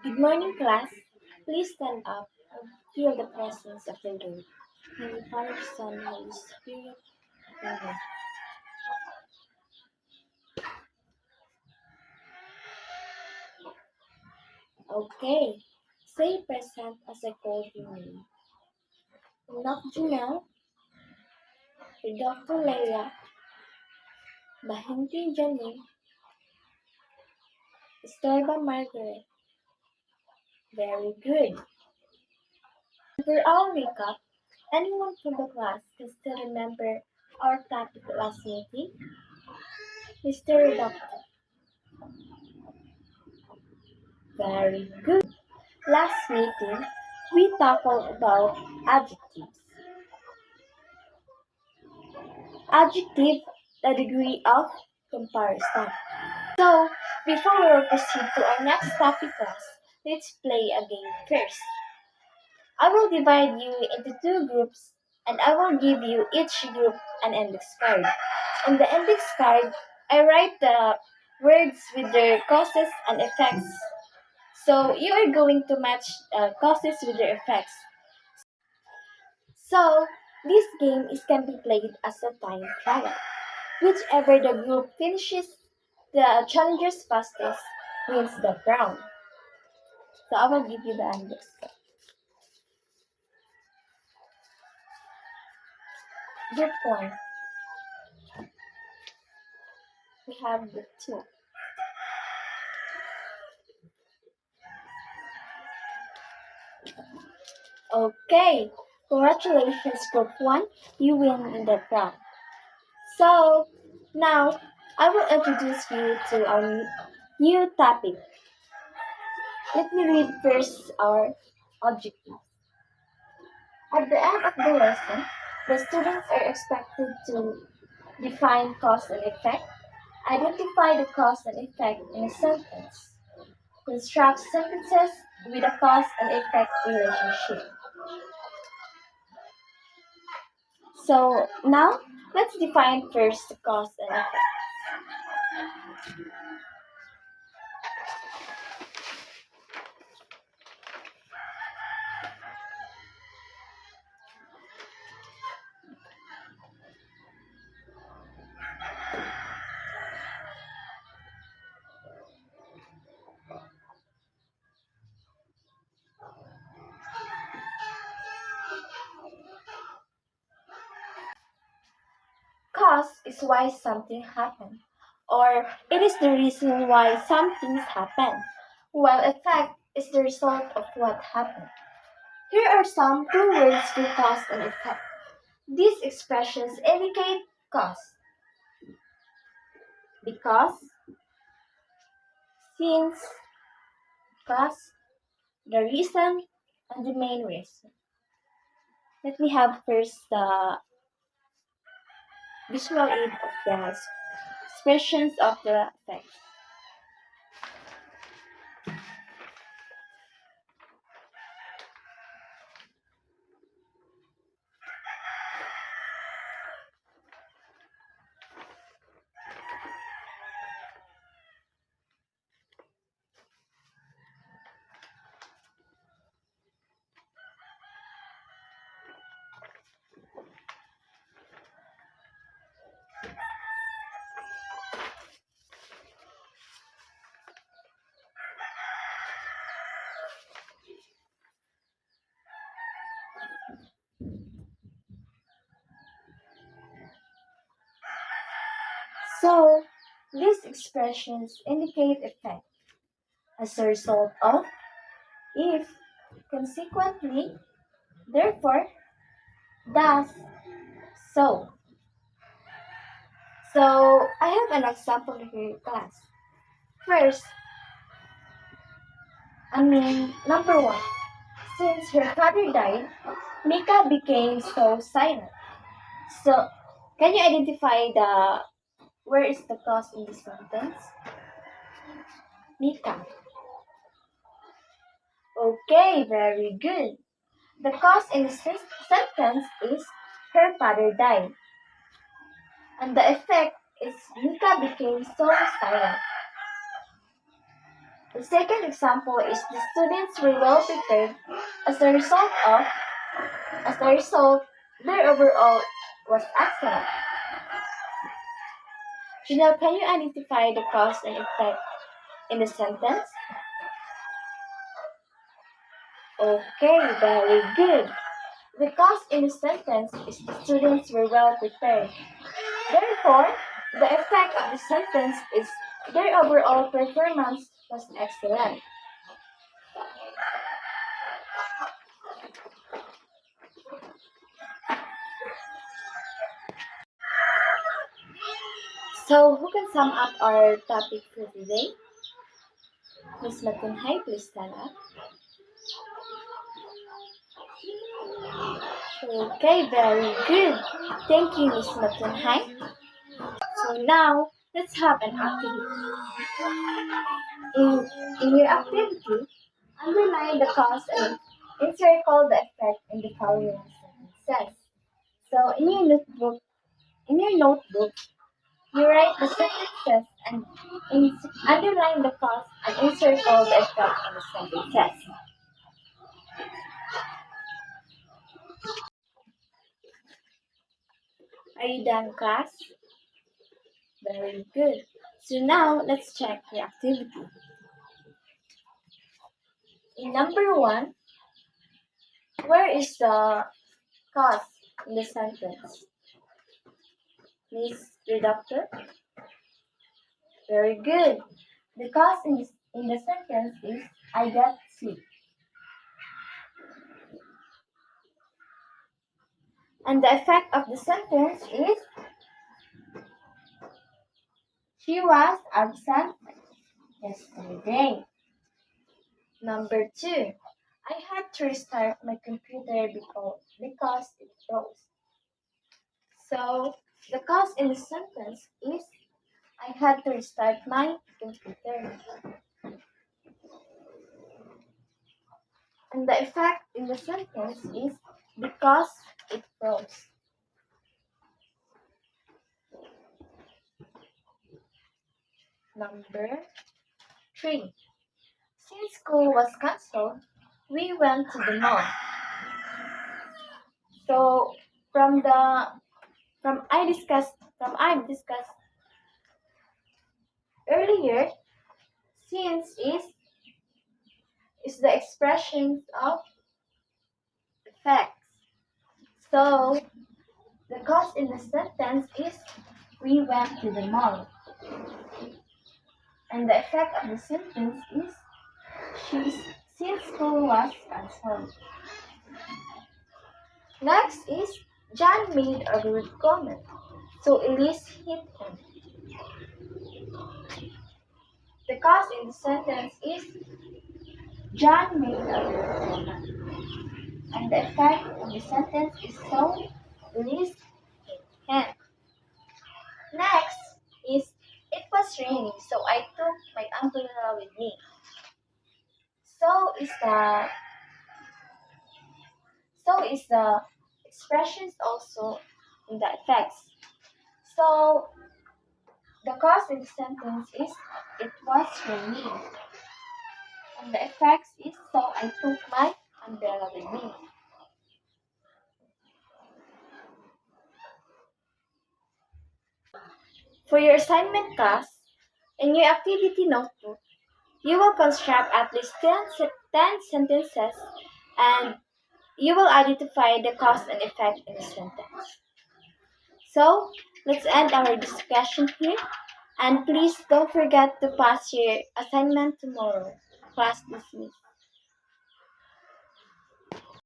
Good morning, class. Please stand up and feel the presence of the Lord. In the Father, Son, and Holy Spirit. Amen. Okay. Say present as I call your name. Not Janelle, Dr. Leia, Bahinti Janine, Esteban Margaret. Very good. For our recap, anyone from the class can still remember our topic last meeting? Mr. Doctor. Very good. Last meeting, we talked about adjectives. Adjective, the degree of comparison. So, before we proceed to our next topic class, let's play a game first. I will divide you into two groups and I will give you each group an index card. On the index card, I write the words with their causes and effects. So, you are going to match causes with their effects. So, this game can be played as a time trial. Whichever the group finishes the challenger's fastest wins the crown. So I will give you the index. Group 1, we have group 2. Okay, congratulations group 1, you win the crown. So, now I will introduce you to our new topic. Let me read first our objective. At the end of the lesson, the students are expected to define cause and effect, identify the cause and effect in a sentence, construct sentences with a cause and effect relationship. So now, let's define first the cause and effect. Cause is why something happened, or it is the reason why some things happen, while effect is the result of what happened. Here are some two words for cause and effect. These expressions indicate cause. Because, since, cause, the reason, and the main reason. Let me have first the visual aid of the expressions of the effect. So, these expressions indicate effect as a result of, if, consequently, therefore, thus, so. So, I have an example here, class. First, number one, since her father died, Mika became so silent. So, can you identify where is the cause in this sentence? Mika. Okay, very good. The cause in this sentence is her father died. And the effect is Mika became so silent. The second example is the students were well prepared as a result of as a result their overall was excellent. Janelle, can you identify the cause and effect in the sentence? Okay, very good. The cause in the sentence is the students were well prepared. Therefore, the effect of the sentence is their overall performance was excellent. So, who can sum up our topic for today? Miss Matunhay, please stand up. Okay, very good. Thank you, Miss Matunhay. So now, let's have an activity. In your activity, underline the cause and encircle the effect in the following sentences. So in your notebook, you write the sentences and underline the cause and encircle the effect in the sentences. Are you done, class? Very good. So now, let's check the activity. In number 1, where is the cause in the sentence? Miss Doctor? Very good. The cause in the sentence is I got sick. And the effect of the sentence is she was absent yesterday. Number 2, I had to restart my computer because it froze. So the cause in the sentence is I had to restart my computer. And the effect in the sentence is because it froze. Number 3. Since school was cancelled, we went to the mall. So I've discussed earlier, since is the expression of effects. So the cause in the sentence is we went to the mall. And the effect of the sentence is since school was cancelled. Next is John made a rude comment, so Elise hit him. The cause in the sentence is John made a rude comment. And the effect of the sentence is so Elise hit him. Next is it was raining, so I took my umbrella with me. So is the expressions also in the effects. So the cause in the sentence is it was raining. And the effects is so I took my umbrella with me. For your assignment class, in your activity notebook, you will construct at least 10 sentences and you will identify the cause and effect in the sentence. So, let's end our discussion here. And please don't forget to pass your assignment tomorrow. Class dismissed.